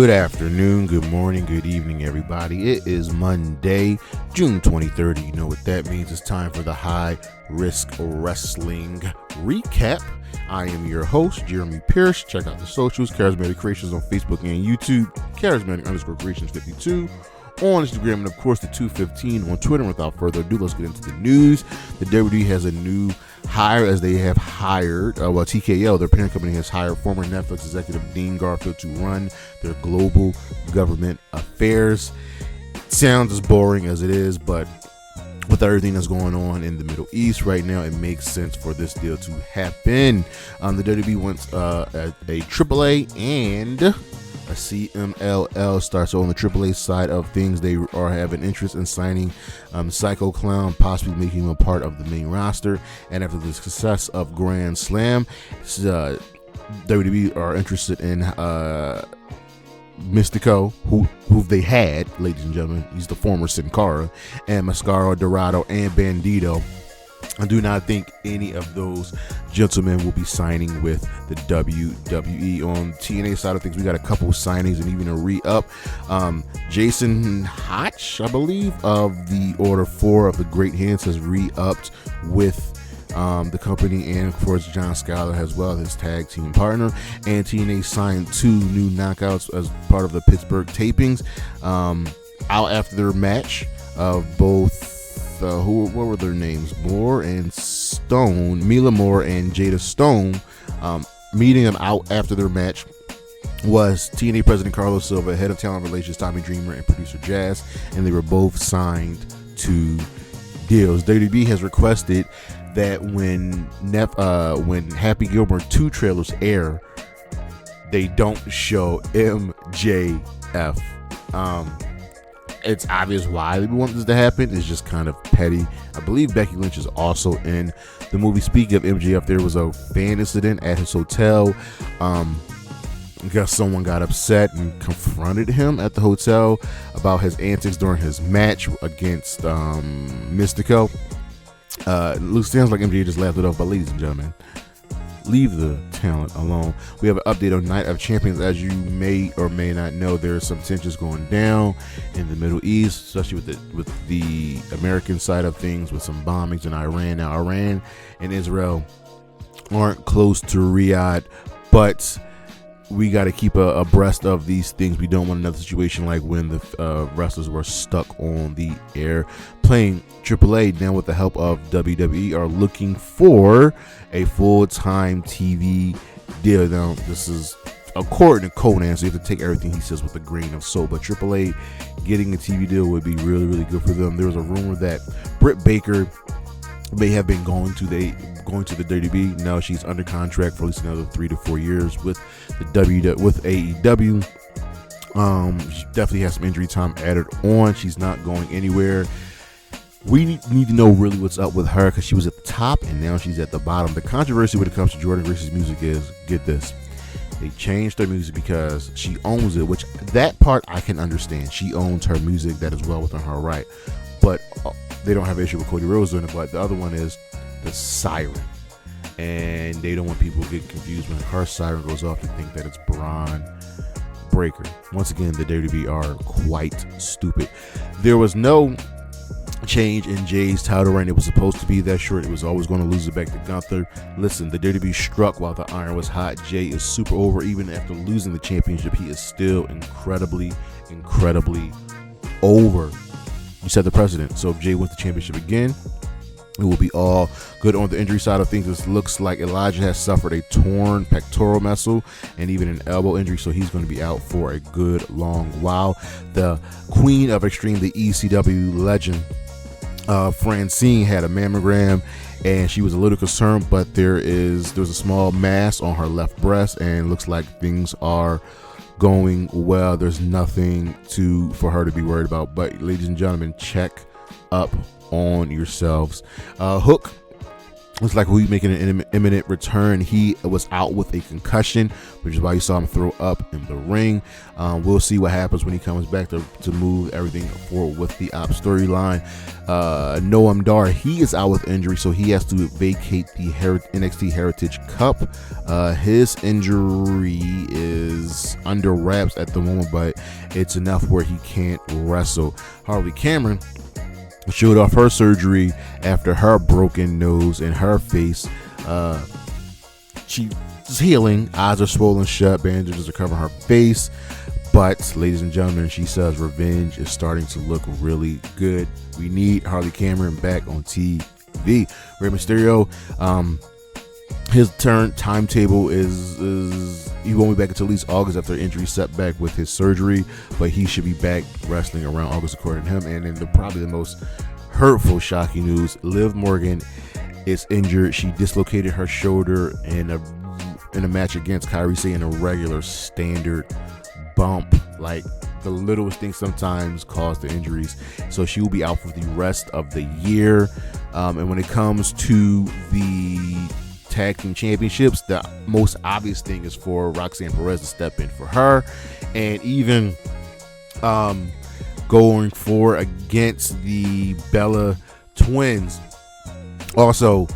Good afternoon, good morning, good evening, everybody. It is Monday, June 23rd. You know what that means. It's time for the High Risk Wrestling Recap. I am your host, Jeremy Pierce. Check out the socials, Charismatic Creations on Facebook and YouTube, Charismatic_Creations52 on Instagram, and of course the 215 on Twitter. Without further ado, let's get into the news. The WWE has a new hire, as they have hired, TKO, their parent company, has hired former Netflix executive Dean Garfield to run their global government affairs. Sounds as boring as it is, but with everything that's going on in the Middle East right now, it makes sense for this deal to happen. The WWE wants a AAA and a CMLL star. So on the AAA side of things, they are having interest in signing Psycho Clown, possibly making him a part of the main roster. And after the success of Grand Slam, WWE are interested in Mystico, who they had, ladies and gentlemen. He's the former Sin Cara, and Mascara, Dorada, and Bandito. I do not think any of those gentlemen will be signing with the WWE. On TNA side of things, we got a couple of signings and even a re-up. Jason Hotch, I believe, of the Order 4 of the Great Hands, has re-upped with the company, and of course John Skyler as well, his tag team partner. And TNA signed 2 new knockouts as part of the Pittsburgh tapings, out after their match of both what were their names? Moore and Stone, Mila Moore and Jada Stone. Meeting them out after their match was TNA President Carlos Silva, head of talent relations Tommy Dreamer, and producer Jazz, and they were both signed to deals. WWE has requested that when Happy Gilmore 2 trailers air, they don't show MJF. It's obvious why they want this to happen. It's just kind of petty. I believe Becky Lynch is also in the movie. Speaking of MJF, there was a fan incident at his hotel. I guess someone got upset and confronted him at the hotel about his antics during his match against Mystico. It sounds like MJF just laughed it off, but ladies and gentlemen, leave the talent alone. We have an update on Night of Champions. As you may or may not know, there are some tensions going down in the Middle East, especially with the American side of things, with some bombings in Iran. Now, Iran and Israel aren't close to Riyadh, but we got to keep abreast of these things. We don't want another situation like when the wrestlers were stuck on the air. Playing AAA now with the help of WWE are looking for a full-time TV deal. Now, this is according to Conan, so you have to take everything he says with a grain of salt. But AAA getting a TV deal would be really, really good for them. There was a rumor that Britt Baker may have been going to the WWE. Now she's under contract for at least another 3 to 4 years with AEW. She definitely has some injury time added on. She's not going anywhere. We need to know really what's up with her, because she was at the top and now she's at the bottom. The controversy when it comes to Jordan Grace's music is, get this, they changed her music because she owns it, which that part I can understand. She owns her music, that is well within her right. But they don't have an issue with Cody Rhodes doing it. But the other one is the siren, and they don't want people to get confused when her siren goes off and think that it's Braun Breaker. Once again, the WWE are quite stupid. There was no change in Jay's title reign. It was supposed to be that short. It was always going to lose it back to Gunther. Listen, the WWE struck while the iron was hot. Jay is super over. Even after losing the championship, he is still incredibly over. You set the precedent. So if Jay wins the championship again, it will be all good. On the injury side of things, it looks like Elijah has suffered a torn pectoral muscle and even an elbow injury, so he's going to be out for a good long while. The Queen of Extreme, the ECW legend, Francine, had a mammogram and she was a little concerned, but there's a small mass on her left breast and looks like things are going well. There's nothing for her to be worried about. But ladies and gentlemen, check up on yourselves. Hook Looks like he's making an imminent return. He was out with a concussion, which is why you saw him throw up in the ring. We'll see what happens when he comes back to move everything forward with the Opps storyline. Noam Dar, he is out with injury, so he has to vacate the NXT Heritage Cup. His injury is under wraps at the moment, but it's enough where he can't wrestle. Harley Cameron showed off her surgery after her broken nose and her face. She's healing. Eyes are swollen shut. Bandages are covering her face. But, ladies and gentlemen, she says revenge is starting to look really good. We need Harley Cameron back on TV. Rey Mysterio, his timetable is he won't be back until at least August after injury setback with his surgery, but he should be back wrestling around August according to him. And then probably the most hurtful, shocking news: Liv Morgan is injured. She dislocated her shoulder in a match against Kairi Sane, in a regular standard bump. Like, the littlest things sometimes cause the injuries, so she will be out for the rest of the year. And when it comes to the tag team championships, the most obvious thing is for Roxanne Perez to step in for her, and even going for against the Bella Twins. Also,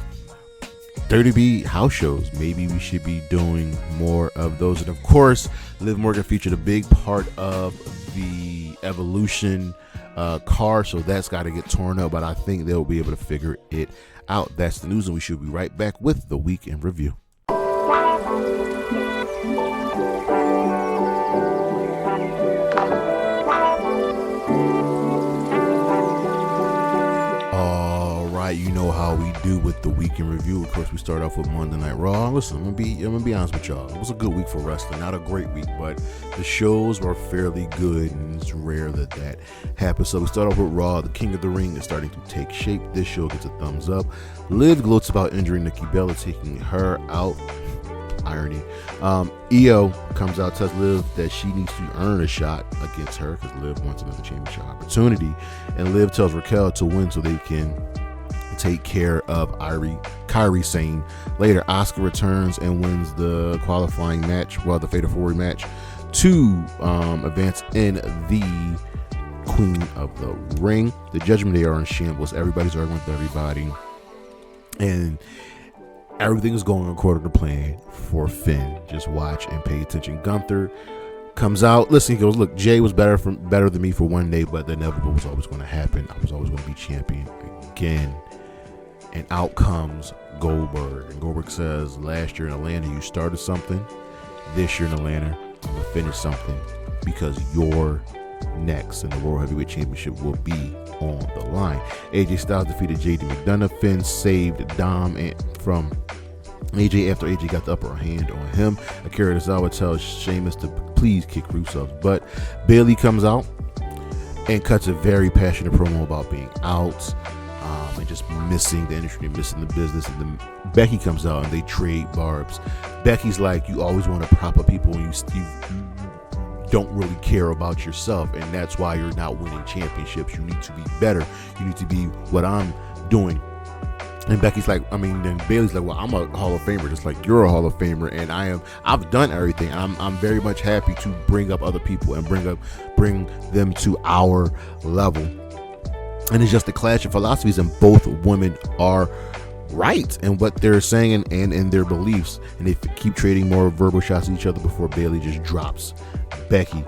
30B house shows, maybe we should be doing more of those. And of course, Liv Morgan featured a big part of the Evolution car, so that's got to get torn up, but I think they'll be able to figure it out. That's the news, and we should be right back with the Week in Review. You know how we do with the Week in Review. Of course, we start off with Monday Night Raw. Listen, I'm gonna be honest with y'all. It was a good week for wrestling. Not a great week, but the shows were fairly good, and it's rare that happens. So we start off with Raw. The King of the Ring is starting to take shape. This show gets a thumbs up. Liv gloats about injuring Nikki Bella, taking her out. Irony. Io comes out, tells Liv that she needs to earn a shot against her because Liv wants another championship opportunity, and Liv tells Raquel to win so they can take care of Kairi Sane. Later, Asuka returns and wins the qualifying match, the Fatal 4-Way match, to advance in the Queen of the Ring. The Judgment Day are in shambles. Everybody's arguing with everybody, and everything is going according to plan for Finn. Just watch and pay attention. Gunther comes out. Listen, he goes, look, Jay was better than me for one day, but the inevitable was always going to happen. I was always going to be champion again. And out comes Goldberg. And Goldberg says, last year in Atlanta, you started something. This year in Atlanta, I'm going to finish something, because you're next, and the World Heavyweight Championship will be on the line. AJ Styles defeated JD McDonough. Finn saved Dom from AJ after AJ got the upper hand on him. Akira Tozawa tells Sheamus to please kick Rusev's butt. Bayley comes out and cuts a very passionate promo about being out. And just missing the industry, missing the business. And then Becky comes out and they trade barbs. Becky's like, you always want to prop up people and you don't really care about yourself, and that's why you're not winning championships. You need to be better. You need to be what I'm doing. And Becky's like, then Bayley's like, well, I'm a Hall of Famer, just like you're a Hall of Famer, and I've done everything. I'm very much happy to bring up other people and bring them to our level. And it's just a clash of philosophies, and both women are right in what they're saying and in their beliefs. And they keep trading more verbal shots at each other before Bayley just drops Becky.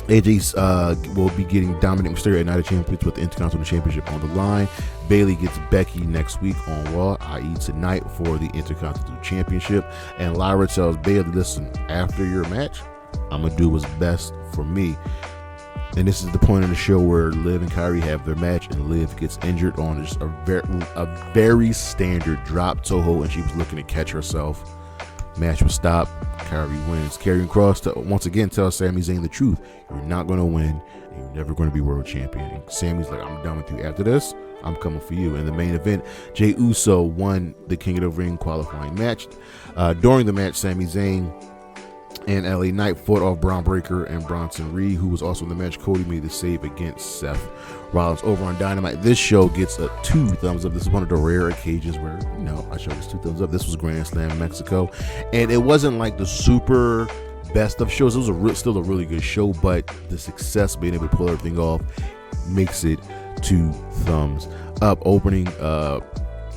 AJ will be getting Dominic Mysterio at Night of Champions with the Intercontinental Championship on the line. Bayley gets Becky next week on Raw, i.e. tonight, for the Intercontinental Championship. And Lyra tells Bayley, listen, after your match, I'm going to do what's best for me. And this is the point of the show where Liv and Kairi have their match, and Liv gets injured on just a very standard drop toe hold, and she was looking to catch herself. Match was stopped. Kairi wins. Karrion Kross once again tells Sami Zayn the truth. You're not going to win, and you're never going to be world champion. And Sami's like, I'm done with you. After this, I'm coming for you. In the main event, Jey Uso won the King of the Ring qualifying match. During the match, Sami Zayn And LA Knight fought off Braun Breaker and Bronson Reed, who was also in the match. Cody made the save against Seth Rollins over on Dynamite. This show gets a 2 thumbs up. This is one of the rare occasions where, I show this 2 thumbs up. This was Grand Slam Mexico. And it wasn't like the super best of shows. It was still a really good show, but the success, being able to pull everything off, makes it 2 thumbs up. Opening the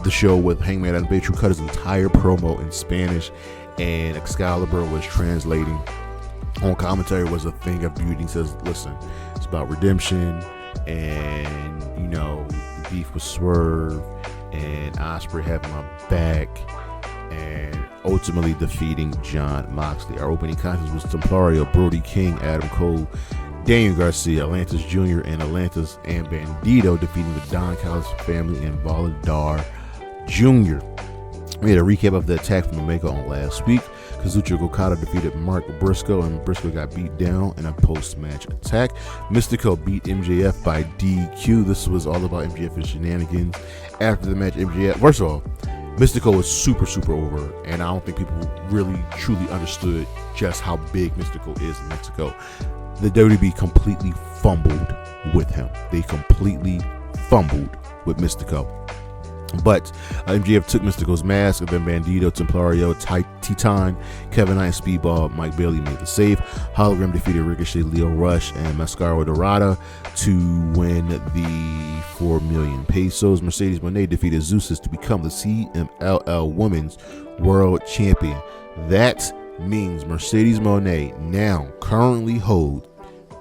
show with Hangman Adam Page, who cut his entire promo in Spanish, and Excalibur was translating. On commentary was a thing of beauty. He says, listen, it's about redemption and, the beef with Swerve and Ospreay having my back and ultimately defeating Jon Moxley. Our opening contest was Templario, Brody King, Adam Cole, Daniel Garcia, Atlantis Jr., and Atlantis and Bandito defeating the Don Callis family and Volador Jr. We had a recap of the attack from Omega on last week. Kazuchika Okada defeated Mark Briscoe, and Briscoe got beat down in a post-match attack. Mystico beat MJF by DQ. This was all about MJF and shenanigans. After the match, MJF, first of all, Mystico was super, super over, and I don't think people really, truly understood just how big Mystico is in Mexico. The WWE completely fumbled with him. They completely fumbled with Mystico. But MJF took Mystico's mask, and then Bandito, Templario, Titan, Kevin Knight, Speedball, Mike Bailey made the save. Hologram defeated Ricochet, Leo Rush, and Mascara Dorada to win the 4 million pesos. Mercedes Moné defeated Zeus to become the CMLL Women's World Champion. That means Mercedes Moné now currently holds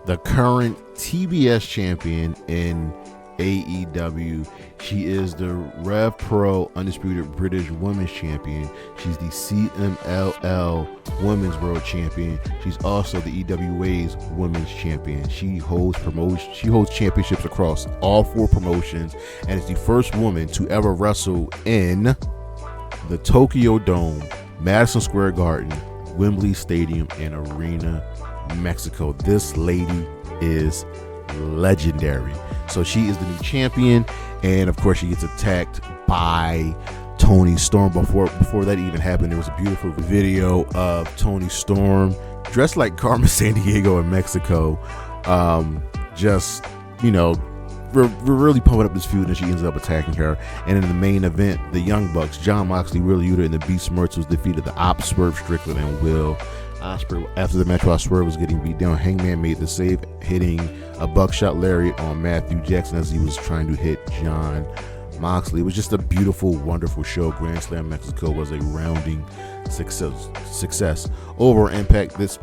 the current TBS champion in AEW. She is the Rev Pro Undisputed British Women's Champion. She's the CMLL Women's World Champion. She's also the EWA's Women's Champion. She holds championships across all 4 promotions, and is the first woman to ever wrestle in the Tokyo Dome, Madison Square Garden, Wembley Stadium, and Arena, Mexico. This lady is legendary. So she is the new champion, and of course she gets attacked by Toni Storm. Before that even happened, there was a beautiful video of Toni Storm dressed like Carmen Sandiego in Mexico, we're really pumping up this feud, and she ends up attacking her. And in the main event, the Young Bucks, Jon Moxley, Will Yuta, and the Beast Mortos defeated the Opps, Swerve, Strickland, and Will Ospreay. After the match, while Swerve was getting beat down, Hangman made the save, hitting a buckshot lariat on Matthew Jackson as he was trying to hit Jon Moxley. It was just a beautiful, wonderful show. Grand Slam Mexico was a rounding success. Over Impact, this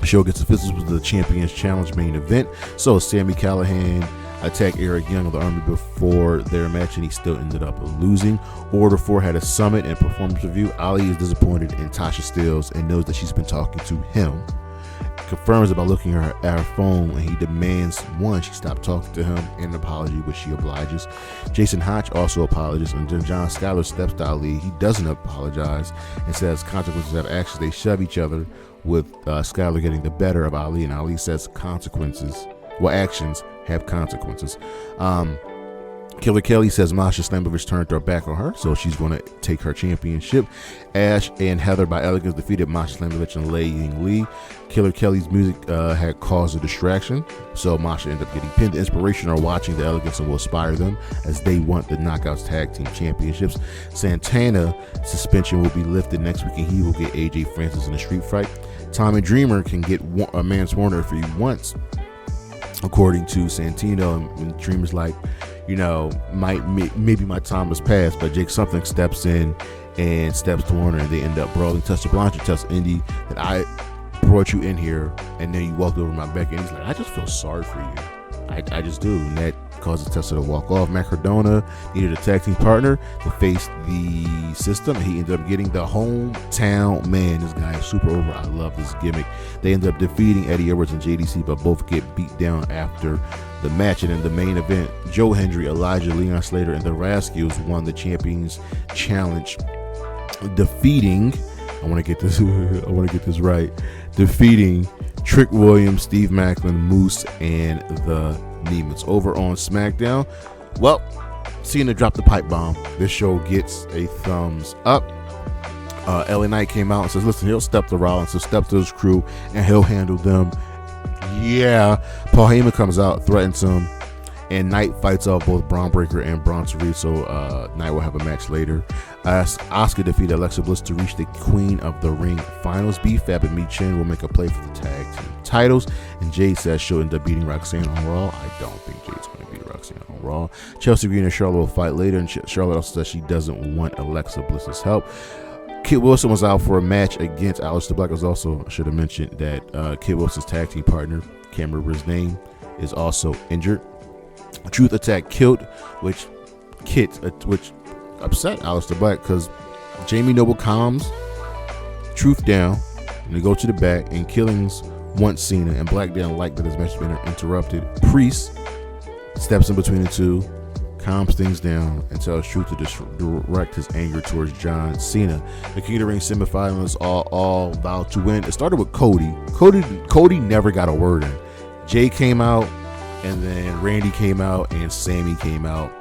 show gets officials with the Champions Challenge main event. So Sami Callihan attacked Eric Young of the Army before their match, and he still ended up losing. Order 4 had a summit and performance review. Ali is disappointed in Tasha Steelz and knows that she's been talking to him. Confirms it by looking at her phone, and he demands, 1, she stop talking to him, and an apology, which she obliges. Jason Hodge also apologizes, and then John Skyler steps to Ali. He doesn't apologize and says consequences have actions. They shove each other, with Skyler getting the better of Ali, and Ali says actions have consequences. Killer Kelly says Masha Slamovich turned her back on her, so she's going to take her championship. Ash and Heather by Elegance defeated Masha Slamovich and Lei Ying Lee. Killer Kelly's music had caused a distraction, so Masha ended up getting pinned. The Inspiration are watching the Elegance and will inspire them as they want the Knockouts Tag Team Championships. Santana suspension will be lifted next week, and he will get AJ Francis in a street fight. Tommy Dreamer can get a Mance Warner if he wants, according to Santino, and Dreamer's like, maybe my time has passed, but Jake Something steps in and steps to Warner, and they end up brawling. Tessa Blanchard tells Indy that I brought you in here, and then you walked over my back, and he's like, I just feel sorry for you. I just do, and that causes Tessa to walk off. Matt Cardona needed a tag team partner to face the system, and he ended up getting the hometown man. This guy is super over. I love this gimmick. They end up defeating Eddie Edwards and JDC, but both get beat down after the match. And in the main event, Joe Hendry, Elijah, Leon Slater, and the Rascalz won the Champions Challenge, defeating defeating Trick Williams, Steve Maclin, Moose, and the Nemeths. Over on Smackdown, Cena dropped the pipe bomb. This show gets a thumbs up. LA Knight came out and says, listen, he'll step to Rollins, he'll step to his crew, and he'll handle them. Yeah. Paul Heyman comes out, threatens him, and Knight fights off both Braun Breaker and Bronson Reed, so Knight will have a match later. Asuka defeated Alexa Bliss to reach the Queen of the Ring finals. B-Fab and Mi Chen will make a play for the tag team titles, and Jade says she'll end up beating Roxanne on Raw. I don't think Jade's going to beat Roxanne on Raw. Chelsea Green and Charlotte will fight later, and Charlotte also says she doesn't want Alexa Bliss's help. Kit Wilson was out for a match against Aleister Black. I should have mentioned that Kit Wilson's tag team partner, can't remember his name, is also injured. Truth attack killed, which upset Aleister Black because Jamie Noble calms Truth down and they go to the back, and Killings wants Cena, and Black didn't like that his match has been interrupted. Priest steps in between the two, calms things down, and tells Truth to direct his anger towards John Cena. The King of the Ring semifinalists all vowed to win. It started with Cody. Cody never got a word in. Jay came out, and then Randy came out, and Sami came out,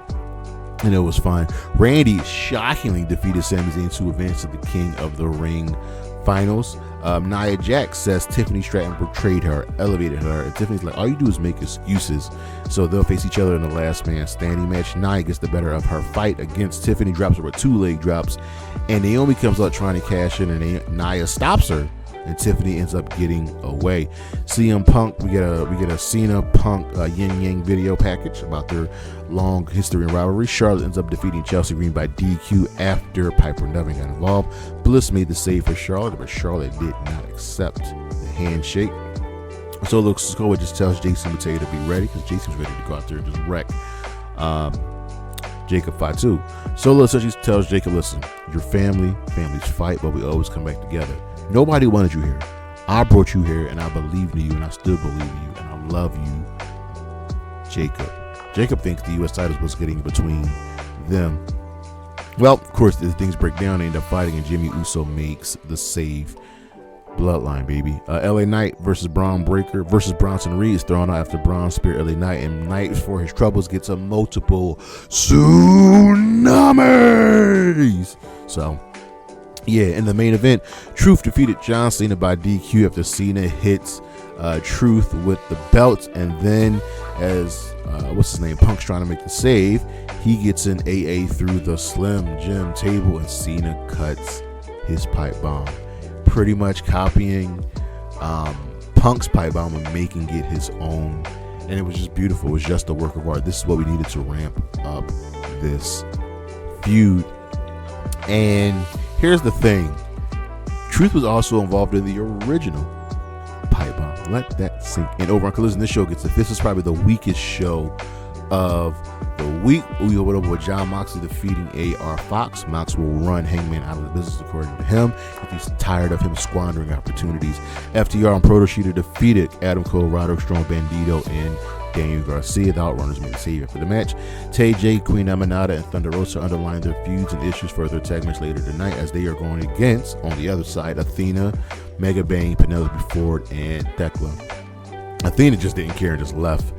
and it was fine. Randy shockingly defeated Sami Zayn to advance to the King of the Ring finals. Nia Jax says Tiffany Stratton betrayed her, elevated her, and Tiffany's like, all you do is make excuses. So they'll face each other in the last man standing match. Nia gets the better of her fight against Tiffany, drops her with 2 leg drops, and Naomi comes up trying to cash in, and Nia stops her, and Tiffany ends up getting away. CM Punk, we get a Cena Punk yin yang video package about their long history and rivalry. Charlotte ends up defeating Chelsea Green by DQ after Piper Niven got involved. Bliss made the save for Charlotte, but Charlotte did not accept the handshake. So Luke Sikoa just tells Jason Mateo to be ready, because Jason's ready to go out there and just wreck Jacob Fatu. Solo essentially tells Jacob, listen, your families fight, but we always come back together. Nobody wanted you here. I brought you here, and I believed in you, and I still believe in you, and I love you, Jacob. Jacob thinks the U.S. titles was getting between them. Well, of course, as things break down, they end up fighting, and Jimmy Uso makes the save. Bloodline, baby. LA Knight versus Braun Breaker versus Bronson Reed is thrown out after Braun speared LA Knight, and Knight, for his troubles, gets a multiple tsunamis. So, yeah, in the main event, Truth defeated John Cena by DQ after Cena hits Truth with the belt, and then as Punk's trying to make the save, he gets an AA through the Slim Jim table, and Cena cuts his pipe bomb, pretty much copying Punk's pipe bomb and making it his own, and it was just beautiful. It was just a work of art. This is what we needed to ramp up this feud. And here's the thing, Truth was also involved in the original pipe bomb. Let that sink in. Over on Collision, this show gets it. This is probably the weakest show of the week. We open up with John Moxley defeating AR Fox. Mox will run Hangman out of the business, according to him, if he's tired of him squandering opportunities. FTR and Proto Cheetah defeated Adam Cole, Roderick Strong, Bandito, and Daniel Garcia. The Outrunners made the save after the match. Tay J, Queen Aminata, and Thunder Rosa underlined their feuds and issues for their tag match later tonight, as they are going against, on the other side, Athena, Mega Bang, Penelope Ford, and Thekla. Athena just didn't care and just left,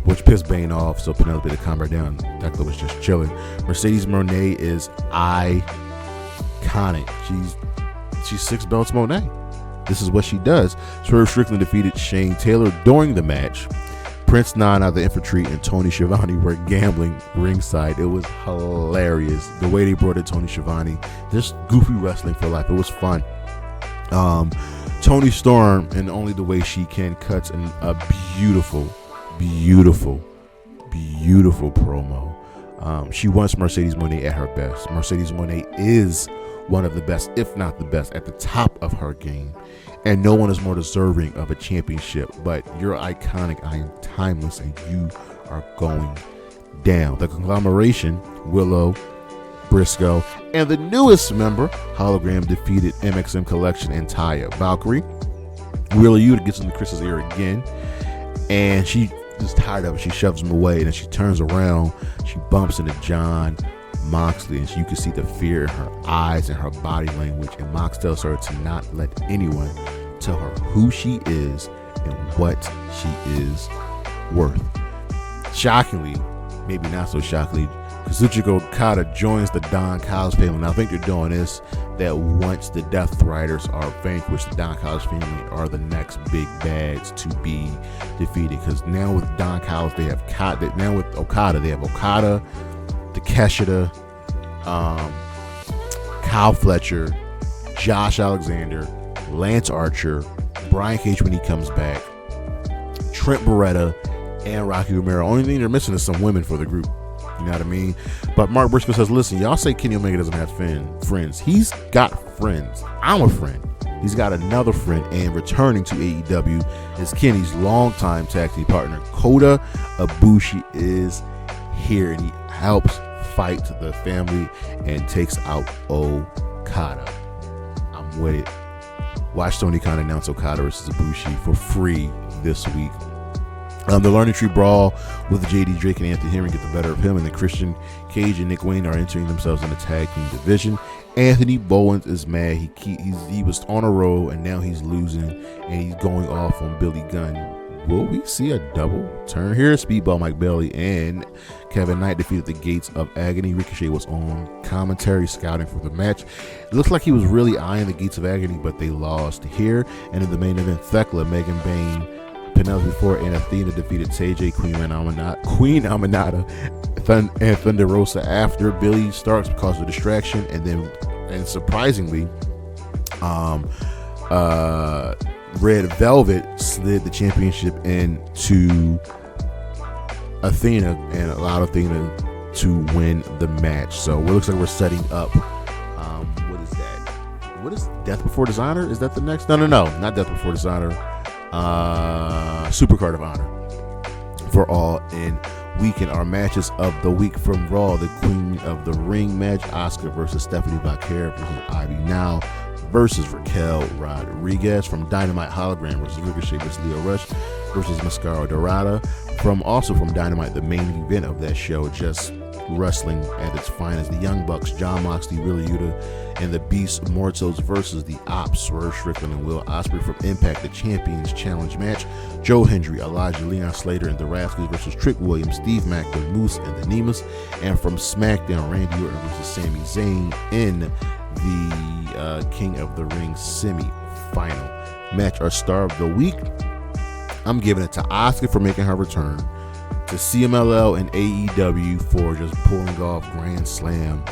which pissed Bane off, so Penelope to calm her down. Thekla was just chilling. Mercedes Moné is iconic. She's 6 belts Moné. This is what she does. Swerve Strickland defeated Shane Taylor during the match. Prince Nine out of the infantry and Tony Schiavone were gambling ringside. It was hilarious the way they brought in Tony Schiavone. Just goofy wrestling for life. It was fun. Tony Storm, and Only the Way She Can, cuts in a beautiful promo. She wants Mercedes Moné at her best. Mercedes Moné is one of the best, if not the best, at the top of her game, and no one is more deserving of a championship. But you're iconic, I am timeless, and you are going down. The conglomeration, Willow, Briscoe, and the newest member, Hologram, defeated MXM Collection and Taya. Valkyrie, Wheeler Yuta gets into Chris's ear again, and she is tired of it. She shoves him away, and then she turns around. She bumps into John Moxley, and you can see the fear in her eyes and her body language. And Mox tells her to not let anyone tell her who she is and what she is worth. Shockingly, maybe not so shockingly, Kazuchika Okada joins the Don Callis family. Now, I think they're doing this that once the Death Riders are vanquished, the Don Callis family are the next big bads to be defeated. Because now with Don Callis, they have now with Okada, they have Okada, Takeshita, Kyle Fletcher, Josh Alexander, Lance Archer, Brian Cage when he comes back, Trent Beretta, and Rocky Romero. Only thing they're missing is some women for the group. You know what I mean? But Mark Briscoe says, listen, y'all say Kenny Omega doesn't have friends. He's got friends. I'm a friend. He's got another friend, and returning to AEW is Kenny's longtime tag team partner, Kota Ibushi, is here, and he helps fight the family and takes out Okada. I'm with it. Watch Tony Khan announce Okada versus Ibushi for free this week. The Learning Tree Brawl with JD Drake and Anthony Henry get the better of him, and then Christian Cage and Nick Wayne are entering themselves in the tag team division. Anthony Bowens is mad. He was on a roll, and now he's losing, and he's going off on Billy Gunn. Will we see a double turn here? Speedball Mike Bailey and Kevin Knight defeated the Gates of Agony. Ricochet was on commentary scouting for the match. It looks like he was really eyeing the Gates of Agony, but they lost here. And in the main event, Thekla, Megan Bayne, Penelope Ford, and Athena defeated TJ, Queen Aminata, and Thunder Rosa after Billy Starks caused a distraction, and surprisingly, Red Velvet slid the championship into Athena and allowed Athena to win the match. So it looks like we're setting up. What is that? What is Death Before Dishonor? Is that the next? No, not Death Before Dishonor. Supercard of Honor for All in Weekend. Our matches of the week from Raw: the Queen of the Ring match, Asuka versus Stephanie Vaquer versus Ivy Now versus Raquel Rodriguez. From Dynamite, Hologram versus Ricochet versus Leo Rush versus Mascara Dorada. From Dynamite, the main event of that show, just wrestling at its finest, the Young Bucks, Jon Moxley, Wheeler Yuta, and the Beast Mortos versus the Opps, Swerve, Strickland, and Will Ospreay. From Impact, the Champions Challenge match, Joe Hendry, Elijah Leon, Slater, and the Rascalz versus Trick Williams, Steve Maclin, Moose, and the Nemeths. And from SmackDown, Randy Orton versus Sami Zayn in the King of the Ring semi-final match. Our star of the week, I'm giving it to Asuka for making her return, to CMLL and AEW for just pulling off Grand Slam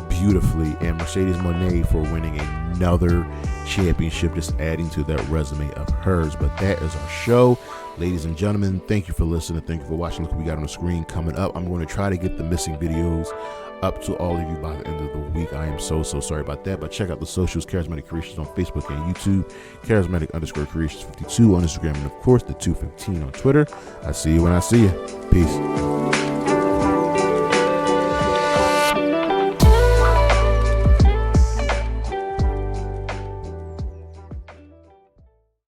beautifully, and Mercedes Moné for winning another championship, just adding to that resume of hers. But that is our show, ladies and gentlemen. Thank you for listening. Thank you for watching. Look what we got on the screen coming up. I'm going to try to get the missing videos up to all of you by the end of the week. I am so sorry about that, but check out the socials: Charismatic Creations on Facebook and YouTube, Charismatic_Creations52 on Instagram, and of course the 215 on Twitter. I see you when I see you. Peace.